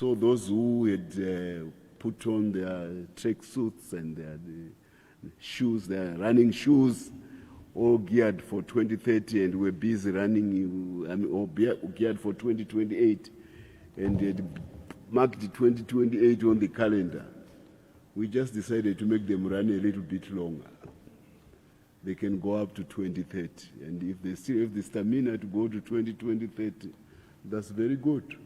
So those who had put on their track suits and their shoes, their running shoes, all geared for 2030 and were busy running, or geared for 2028, and had marked 2028 on the calendar. We just decided to make them run a little bit longer. They can go up to 2030, and if they still have the stamina to go to 2030, that's very good.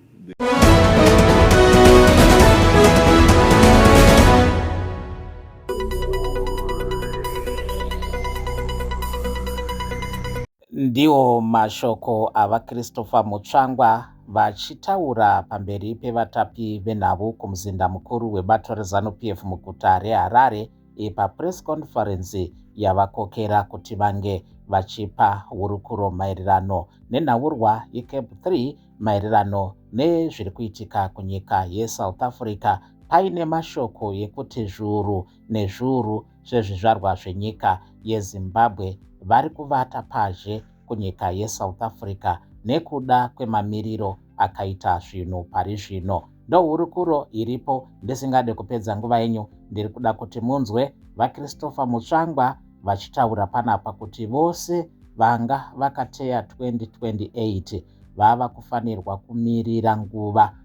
Ndiwo mashoko ava Christopher Mutsvangwa vachitaura pamberi pevatapi venhavo kumuzinda mukuru webato reZANU-PF muguta reHarare papress conference yavakokera kuti vange vachipa hurukuro maererano nenhahurwa yeCamp 3 maererano nezviri kuitika kunyika yeSouth Africa. Paine mashoko yekuti zviuru nezviuru zvezvizvarwa zvenyika yeZimbabwe vari kuvata pazhe kunyika yeSouth Africa nekuda kwemamiriro akaita zvinhu pari zvino. Ndohurukuro iripo. Ndisingade kupedza nguva yenyu, ndiri kuda kuti munzwe vaChristopher Mutsvangwa vachitaura panapa kuti vose vanga vakateya 2028 vava kufanirwa kumirira nguva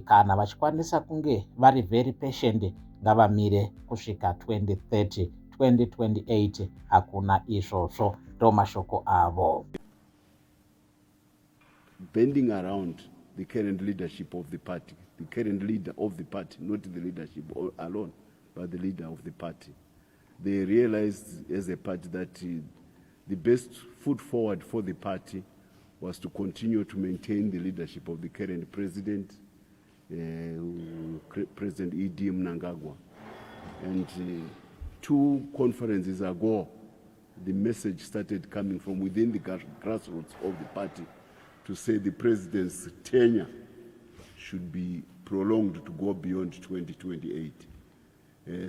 kana vachikwanisa kunge vari very patient ngavamire kusvika 2030. 2028 hakuna izvozvo. Ndo mashoko avo. Bending around the current leadership of the party, the current leader of the party, not the leadership alone, but the leader of the party. They realized as a party that the best foot forward for the party was to continue to maintain the leadership of the current president, President E.D. Mnangagwa. And 2 conferences ago, the message started coming from within the grassroots of the party to say the president's tenure should be prolonged to go beyond 2028,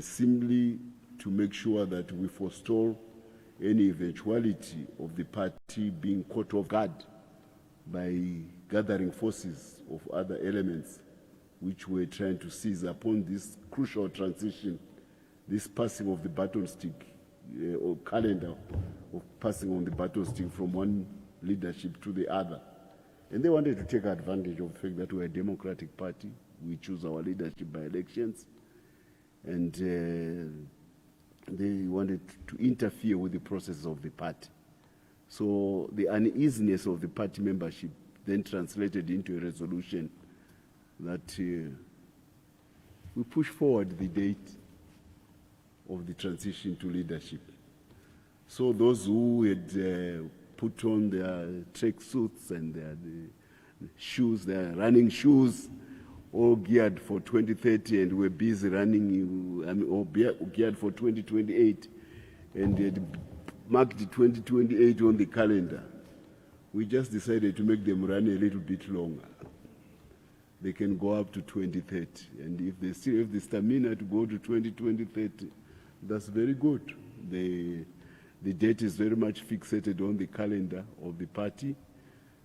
simply to make sure that we forestall any eventuality of the party being caught off guard by gathering forces of other elements which were trying to seize upon this crucial transition, this passing of the baton stick, or calendar of passing on the baton stick from one leadership to the other. And they wanted to take advantage of the fact that we're a democratic party. We choose our leadership by elections. And they wanted to interfere with the process of the party. So the uneasiness of the party membership then translated into a resolution that we push forward the date of the transition to leadership. So those who had put on their track suits and their shoes, their running shoes, all geared for 2030 and were busy running, or geared for 2028, and had marked 2028 on the calendar. We just decided to make them run a little bit longer. They can go up to 2030, and if they still have the stamina to go to 2030, that's very good. The date is very much fixated on the calendar of the party.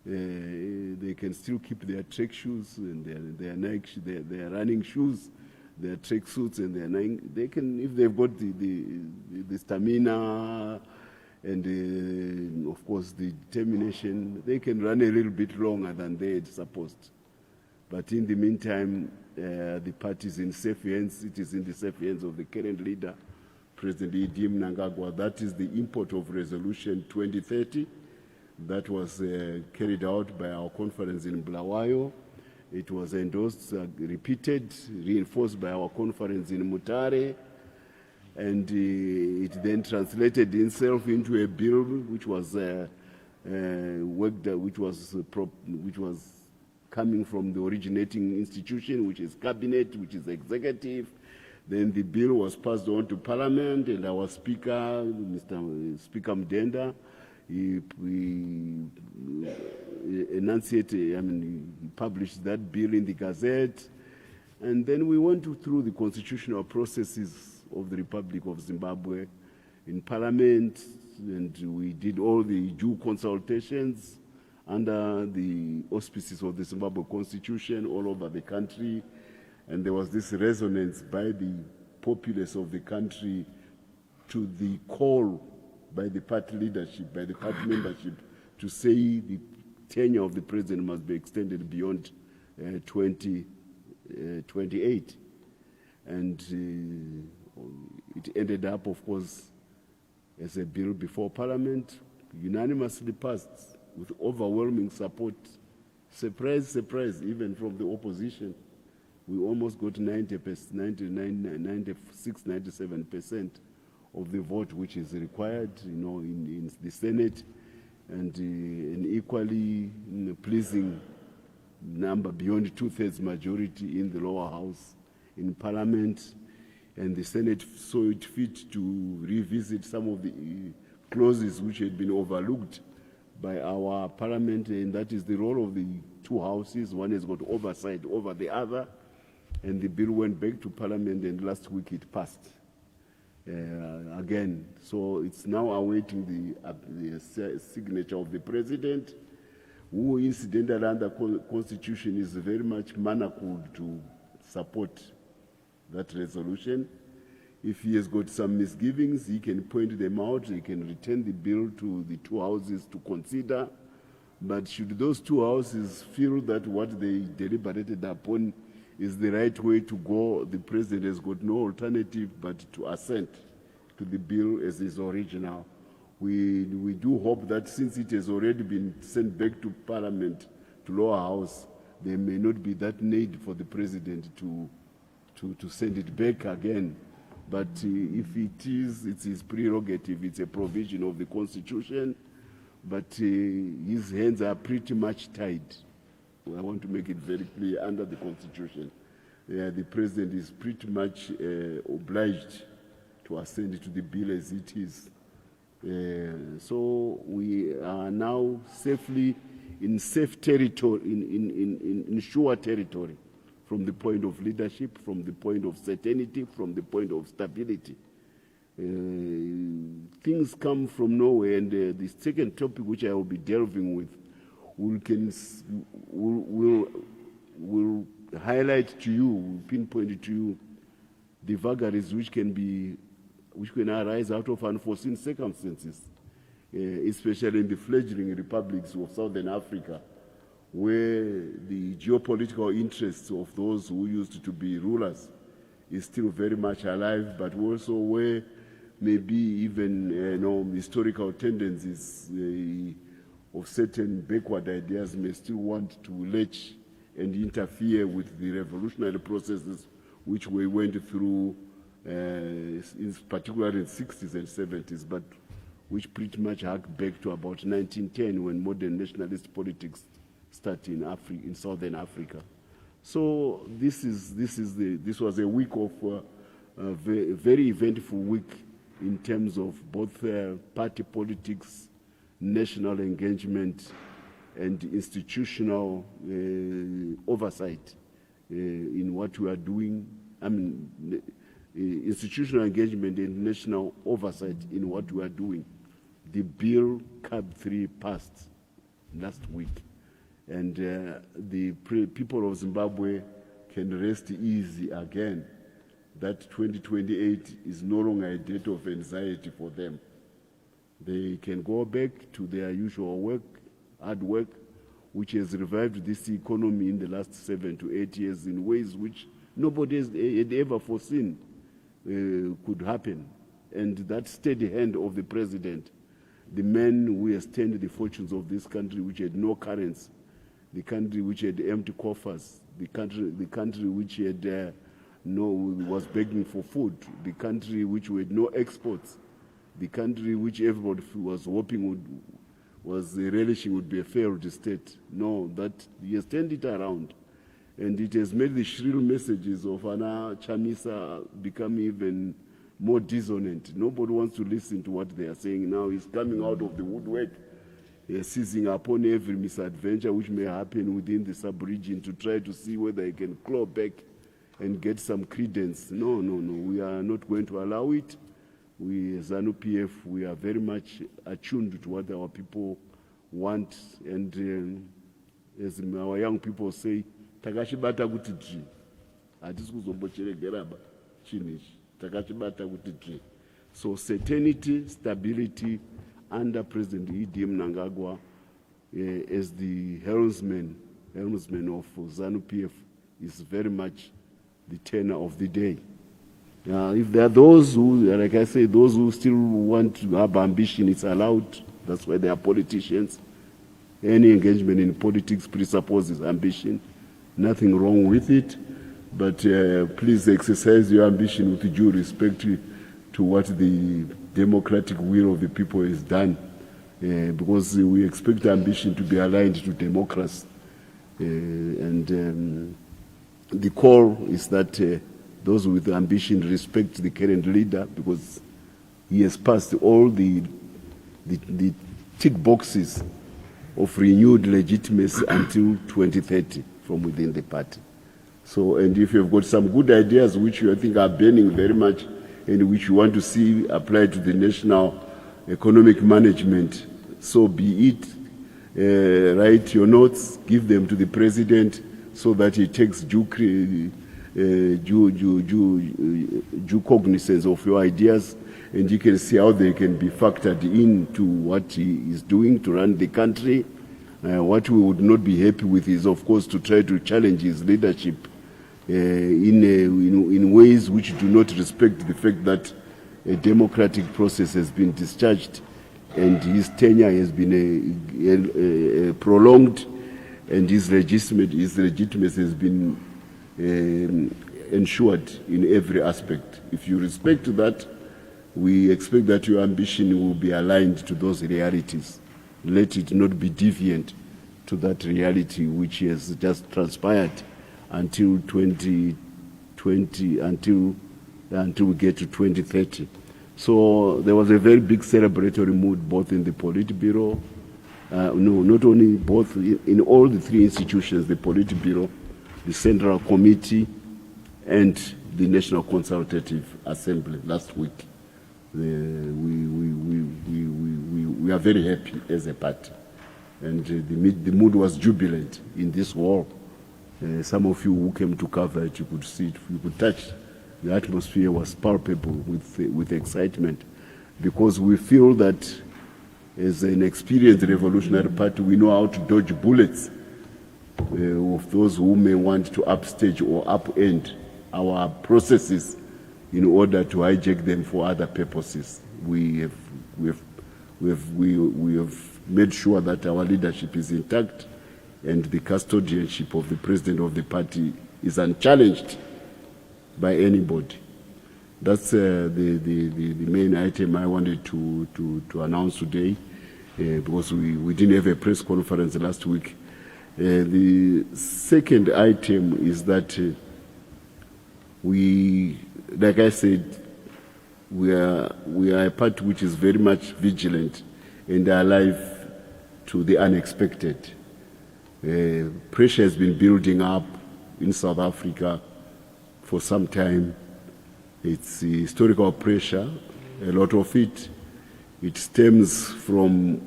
They can still keep their track shoes and their running shoes, their track suits, and they can, if they've got the stamina and of course the determination, they can run a little bit longer than they had supposed. But in the meantime, the party is in safe hands. It is in the safe hands of the current leader, President E.D. Mnangagwa. That is the import of Resolution 2030 that was carried out by our conference in Bulawayo. It was endorsed, repeated, reinforced by our conference in Mutare, and it then translated itself into a bill which was which was coming from the originating institution, which is cabinet, which is executive. Then the bill was passed on to Parliament, and our Speaker, Mr. Speaker Mdenda, he published that bill in the Gazette. And then we went through the constitutional processes of the Republic of Zimbabwe in Parliament, and we did all the due consultations under the auspices of the Zimbabwe Constitution all over the country, and there was this resonance by the populace of the country to the call by the party leadership, by the party membership, to say the tenure of the president must be extended beyond 2028. And it ended up, of course, as a bill before Parliament, unanimously passed with overwhelming support. Surprise, surprise, even from the opposition. We almost got 96, 97% of the vote which is required, in the Senate, and an equally pleasing number beyond 2/3 majority in the lower house in Parliament. And the Senate saw it fit to revisit some of the clauses which had been overlooked by our Parliament, and that is the role of the two houses. One has got oversight over the other, and the bill went back to Parliament, and last week it passed again. So it's now awaiting the signature of the President, who incidentally under Constitution is very much manacled to support that resolution. If he has got some misgivings, he can point them out. He can return the bill to the two houses to consider. But should those two houses feel that what they deliberated upon is the right way to go, the president has got no alternative but to assent to the bill as is original. We do hope that since it has already been sent back to Parliament, to lower house, there may not be that need for the president to send it back again. But if it's his prerogative, it's a provision of the Constitution, but his hands are pretty much tied. I want to make it very clear, under the Constitution, the president is pretty much obliged to assent to the bill as it is. So we are now safely in safe territory, in sure territory, from the point of leadership, from the point of certainty, from the point of stability. Things come from nowhere, and the second topic which I will be delving with will highlight to you, pinpoint to you, the vagaries which can arise out of unforeseen circumstances, especially in the fledgling republics of Southern Africa, where the geopolitical interests of those who used to be rulers is still very much alive, but also where maybe even historical tendencies of certain backward ideas may still want to latch and interfere with the revolutionary processes which we went through, in particular in the 60s and 70s, but which pretty much hark back to about 1910 when modern nationalist politics started in Southern Africa. So this was a week of a very eventful week in terms of both party politics, national engagement, and institutional oversight in what we are doing. Institutional engagement and national oversight in what we are doing. The bill CAB 3 passed last week, and the people of Zimbabwe can rest easy again that 2028 is no longer a date of anxiety for them. They can go back to their usual work, hard work, which has revived this economy in the last 7 to 8 years in ways which nobody had ever foreseen could happen. And that steady hand of the president, the man who has turned the fortunes of this country, which had no currency, the country which had empty coffers, the country which had was begging for food, the country which had no exports, the country which everybody was hoping was relishing would be a failed state. No, that he has turned it around, and it has made the shrill messages of Ana Chamisa become even more dissonant. Nobody wants to listen to what they are saying now. He's coming out of the woodwork, seizing upon every misadventure which may happen within the sub-region to try to see whether he can claw back and get some credence. No, we are not going to allow it. We, as ZANU-PF, we are very much attuned to what our people want, and as our young people say, takachibata kuti dri, hatisi kuzombocheregeraba chinichi, takachibata kuti dri. So certainty, stability under President E.D. Mnangagwa as the helmsman of ZANU-PF is very much the tenor of the day. If there are those who, like I say, those who still want to have ambition, it's allowed. That's why they are politicians. Any engagement in politics presupposes ambition. Nothing wrong with it. But please exercise your ambition with due respect to what the democratic will of the people is done. Because we expect ambition to be aligned to democracy. The call is that those with ambition respect the current leader, because he has passed all the tick boxes of renewed legitimacy until 2030 from within the party. So, and if you've got some good ideas which you think are burning very much and which you want to see applied to the national economic management, so be it. Write your notes, give them to the president so that he takes due cognizance of your ideas, and you can see how they can be factored into what he is doing to run the country. What we would not be happy with is, of course, to try to challenge his leadership in ways which do not respect the fact that a democratic process has been discharged and his tenure has been prolonged, and his legitimacy has been ensured in every aspect. If you respect that, we expect that your ambition will be aligned to those realities. Let it not be deviant to that reality which has just transpired until 2020, until we get to 2030. So there was a very big celebratory mood both in the Politburo, not only both, in all the three institutions, the Politburo, the Central Committee, and the National Consultative Assembly last week. We are very happy as a party, and the mood was jubilant in this war. Some of you who came to cover it, you could see it, you could touch. The atmosphere was palpable with excitement, because we feel that as an experienced revolutionary party, we know how to dodge bullets of those who may want to upstage or upend our processes in order to hijack them for other purposes. We have made sure that our leadership is intact and the custodianship of the president of the party is unchallenged by anybody. That's the main item I wanted to announce today, because we didn't have a press conference last week. The second item is that like I said, we are a party which is very much vigilant and alive to the unexpected. Pressure has been building up in South Africa for some time. It's historical pressure. A lot of it stems from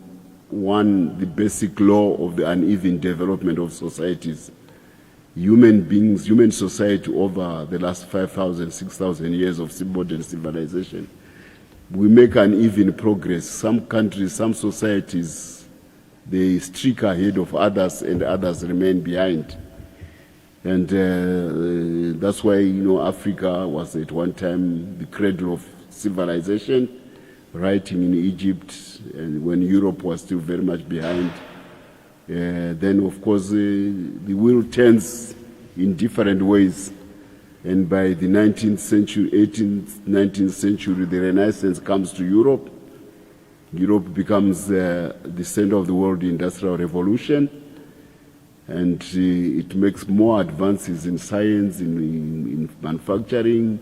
the basic law of the uneven development of societies. Human beings, human society over the last 5,000, 6,000 years of modern civilization, we make uneven progress. Some countries, some societies, they streak ahead of others and others remain behind. And that's why, Africa was at one time the cradle of civilization, writing in Egypt, and when Europe was still very much behind. Then, of course, the wheel turns in different ways. And by the 19th century, 18th, 19th century, the Renaissance comes to Europe. Europe becomes the center of the world industrial revolution. And it makes more advances in science, in manufacturing,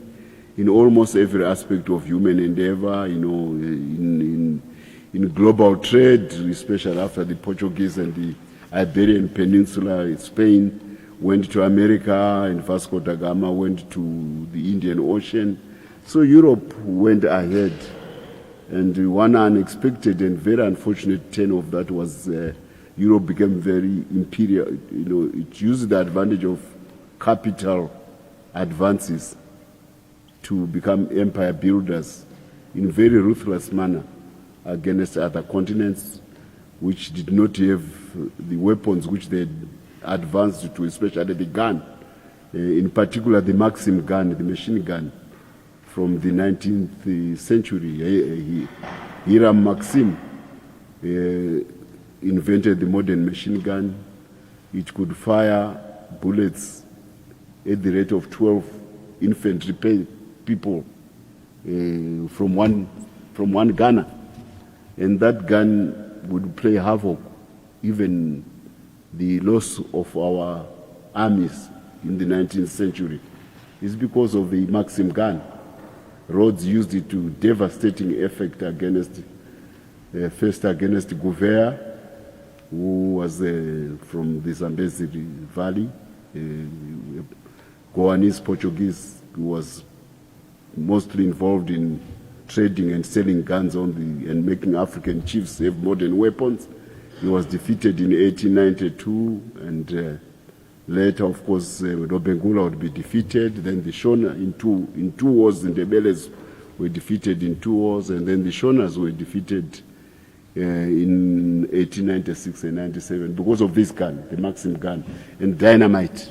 in almost every aspect of human endeavor, in global trade, especially after the Portuguese and the Iberian Peninsula. Spain went to America, and Vasco da Gama went to the Indian Ocean. So Europe went ahead And one unexpected and very unfortunate turn of that was Europe became very imperial. It used the advantage of capital advances to become empire builders in a very ruthless manner against other continents which did not have the weapons which they advanced to, especially the gun. In particular, the Maxim gun, the machine gun from the 19th century. Hiram Maxim invented the modern machine gun. It could fire bullets at the rate of 12 infantry people from one gunner. And that gun would play havoc, even the loss of our armies in the 19th century is because of the Maxim gun. Rhodes used it to devastating effect against, first against Gouveia, who was from the Zambezi Valley, Goanese Portuguese, who was mostly involved in trading and selling guns and making African chiefs have modern weapons. He was defeated in 1892, and later, of course, Robengula would be defeated. Then the Shona in two wars, the Ndebeles were defeated in 2 wars, and then the Shonas were defeated in 1896 and 97 because of this gun, the Maxim gun, and dynamite.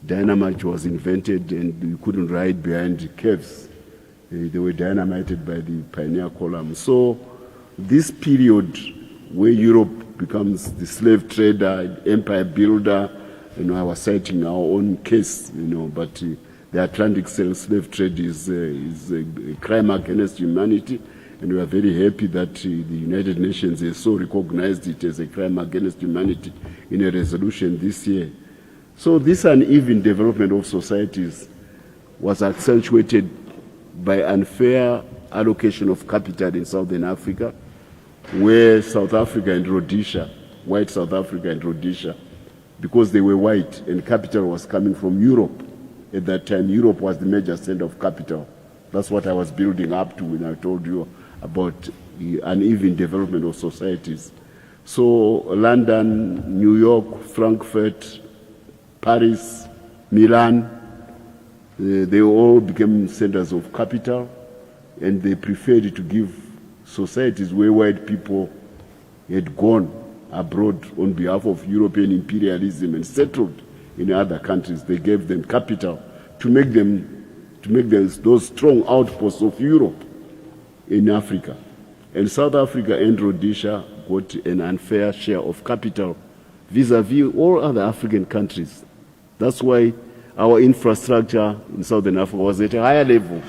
Dynamite was invented, and you couldn't ride behind caves. They were dynamited by the pioneer column. So this period where Europe becomes the slave trader, empire builder, I was citing our own case, but the Atlantic slave trade is a crime against humanity, and we are very happy that the United Nations has so recognized it as a crime against humanity in a resolution this year. So this uneven development of societies was accentuated by unfair allocation of capital in Southern Africa, where South Africa and Rhodesia, white South Africa and Rhodesia, because they were white and capital was coming from Europe. At that time, Europe was the major center of capital. That's what I was building up to when I told you about the uneven development of societies. So London, New York, Frankfurt, Paris, Milan, they all became centers of capital, and they preferred to give societies where white people had gone abroad on behalf of European imperialism and settled in other countries. They gave them capital to make those strong outposts of Europe in Africa. And South Africa and Rhodesia got an unfair share of capital vis-a-vis all other African countries. That's why our infrastructure in Southern Africa was at a higher level.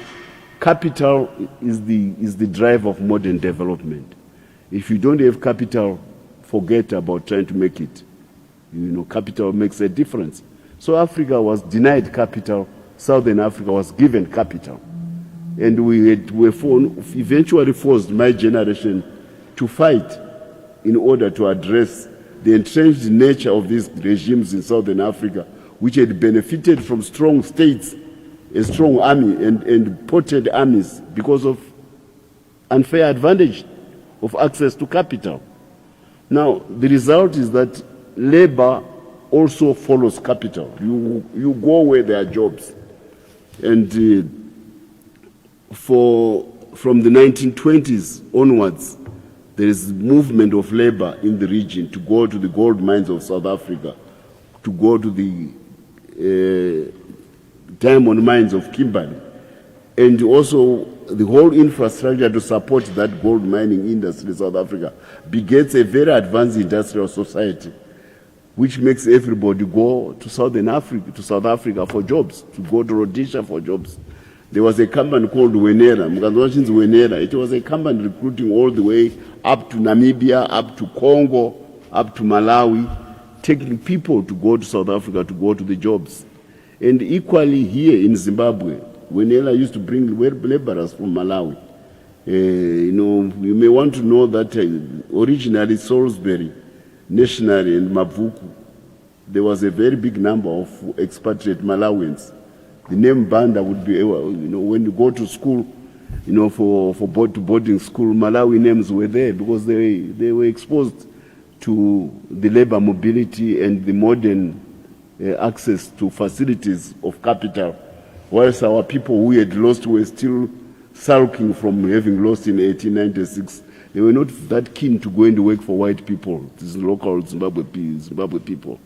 Capital is the drive of modern development. If you don't have capital, forget about trying to make it. Capital makes a difference. So Africa was denied capital. Southern Africa was given capital. And we were eventually forced, my generation, to fight in order to address the entrenched nature of these regimes in Southern Africa, which had benefited from strong states, a strong army, and potted armies because of unfair advantage of access to capital. Now, the result is that labor also follows capital. You go where there are jobs. And from the 1920s onwards, there is movement of labor in the region to go to the gold mines of South Africa, to go to the diamond mines of Kimberley, and also the whole infrastructure to support that gold mining industry in South Africa begets a very advanced industrial society, which makes everybody go to South Africa for jobs, to go to Rhodesia for jobs. There was a company called Wenera. It was a company recruiting all the way up to Namibia, up to Congo, up to Malawi, taking people to go to South Africa to go to the jobs. And equally here in Zimbabwe, Wenera used to bring laborers from Malawi. You may want to know that originally Salisbury, Nationally, and Mavuku, there was a very big number of expatriate Malawians. The name Banda would be, when you go to school, for boarding school, Malawi names were there because they were exposed to the labor mobility and the modern access to facilities of capital, whilst our people who had lost were still sulking from having lost in 1896. They were not that keen to go and work for white people, these local Zimbabwe people.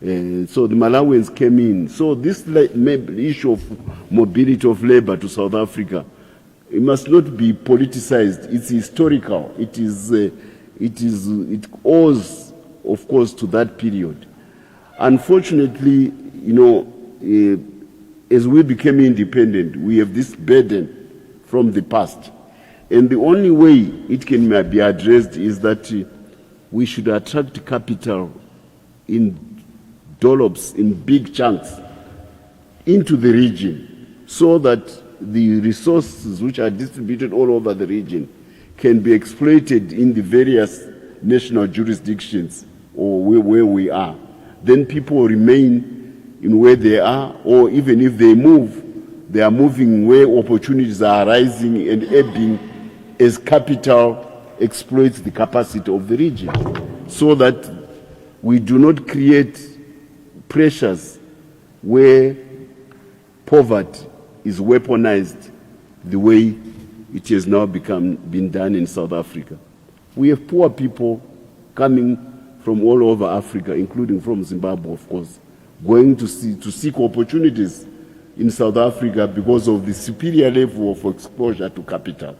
So the Malawians came in. So this issue of mobility of labor to South Africa, it must not be politicized. It's historical. It owes, of course, to that period. Unfortunately, as we became independent, we have this burden from the past. And the only way it can be addressed is that we should attract capital in dollops, in big chunks, into the region, so that the resources which are distributed all over the region can be exploited in the various national jurisdictions or where we are. Then people remain in where they are, or even if they move, they are moving where opportunities are arising and ebbing as capital exploits the capacity of the region, so that we do not create pressures where poverty is weaponized the way it has now been done in South Africa. We have poor people coming from all over Africa, including from Zimbabwe, of course, going to seek opportunities in South Africa because of the superior level of exposure to capital.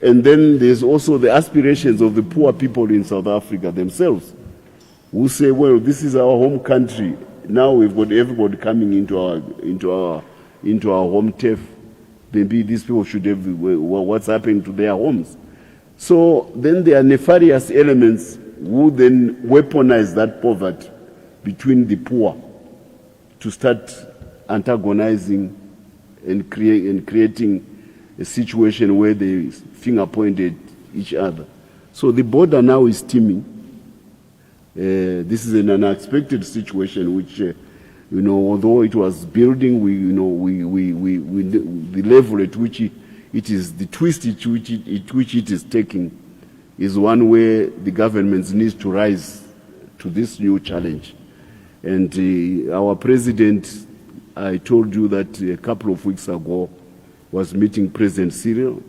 And then there's also the aspirations of the poor people in South Africa themselves, who say, well, this is our home country. Now we've got everybody coming into our home turf. Maybe these people should have what's happening to their homes. So then there are nefarious elements who then weaponize that poverty between the poor to start antagonizing and creating a situation where they finger-pointed each other. So the border now is teeming. This is an unexpected situation which, although it was building, the level at which it is, the twist at which it is taking is one where the governments need to rise to this new challenge. And our president, I told you that a couple of weeks ago, was meeting President Cyril.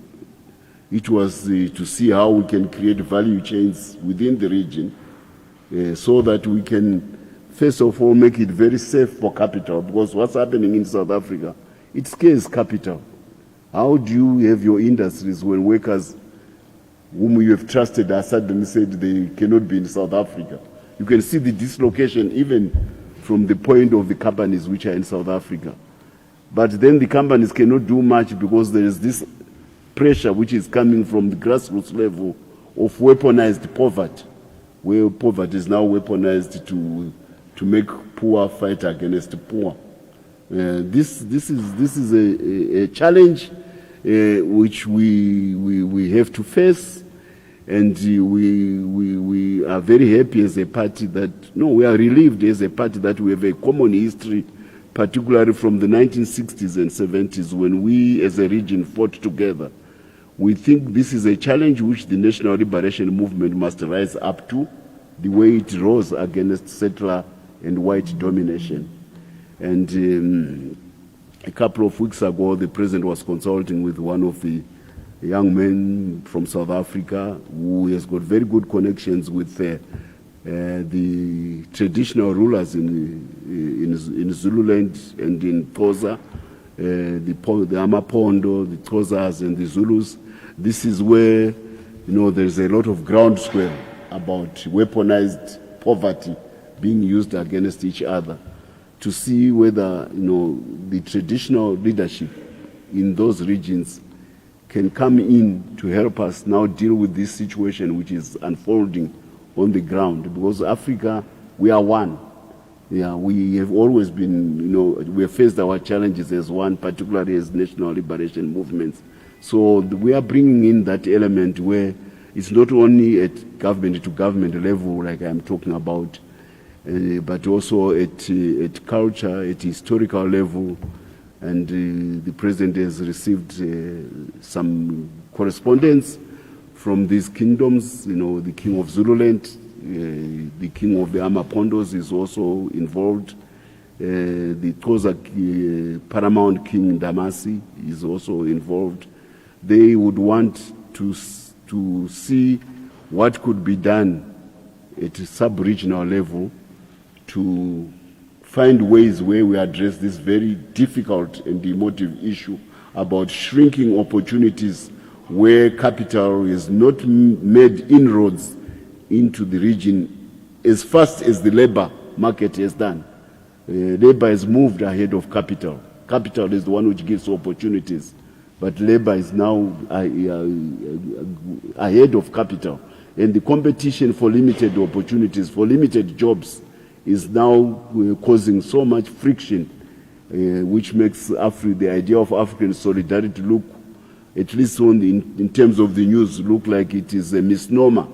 It was to see how we can create value chains within the region so that we can, first of all, make it very safe for capital, because what's happening in South Africa, it scares capital. How do you have your industries when workers whom you have trusted are suddenly said they cannot be in South Africa? You can see the dislocation even from the point of the companies which are in South Africa. But then the companies cannot do much because there is this pressure which is coming from the grassroots level of weaponized poverty, where poverty is now weaponized to make poor fight against poor. This is a challenge which we have to face, and we are very happy as a party we are relieved as a party that we have a common history, particularly from the 1960s and 70s when we as a region fought together. We think this is a challenge which the National Liberation Movement must rise up to, the way it rose against settler and white domination. And a couple of weeks ago, the president was consulting with one of the young men from South Africa who has got very good connections with the traditional rulers in Zululand and in Xhosa, the Amapondo, the Xhosas and the Zulus. This is where there's a lot of groundswell about weaponized poverty being used against each other, to see whether the traditional leadership in those regions can come in to help us now deal with this situation which is unfolding on the ground. Because Africa, we are one. Yeah, we have always been, we have faced our challenges as one, particularly as national liberation movements. So we are bringing in that element where it's not only at government-to-government level, like I'm talking about, but also at culture, at historical level, And the president has received some correspondence from these kingdoms. You know, the king of Zululand, the king of the Amapondos is also involved. The Xhosa paramount king Damasi is also involved. They would want to see what could be done at a sub-regional level to find ways where we address this very difficult and emotive issue about shrinking opportunities where capital is not made inroads into the region as fast as the labor market has done. Labor has moved ahead of capital. Capital is the one which gives opportunities, but labor is now ahead of capital. And the competition for limited opportunities, for limited jobs, is now causing so much friction, which makes the idea of African solidarity look, at least in terms of the news, look like it is a misnomer.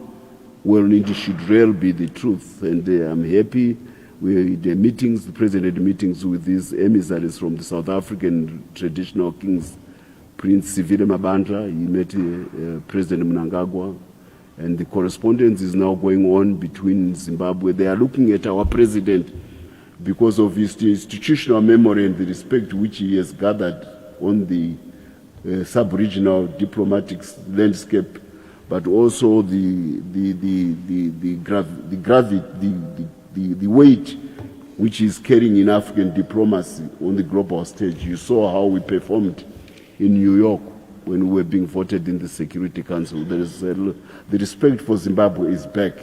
Well, it should really be the truth. And I'm happy with the meetings, the president meetings with these emissaries from the South African traditional kings, Prince Sivile Mabandla. He met President Mnangagwa. And the correspondence is now going on between Zimbabwe. They are looking at our president because of his institutional memory and the respect which he has gathered on the sub-regional diplomatic landscape, but also the weight which he's carrying in African diplomacy on the global stage. You saw how we performed in New York when we were being voted in the Security Council. There is the respect for Zimbabwe is back.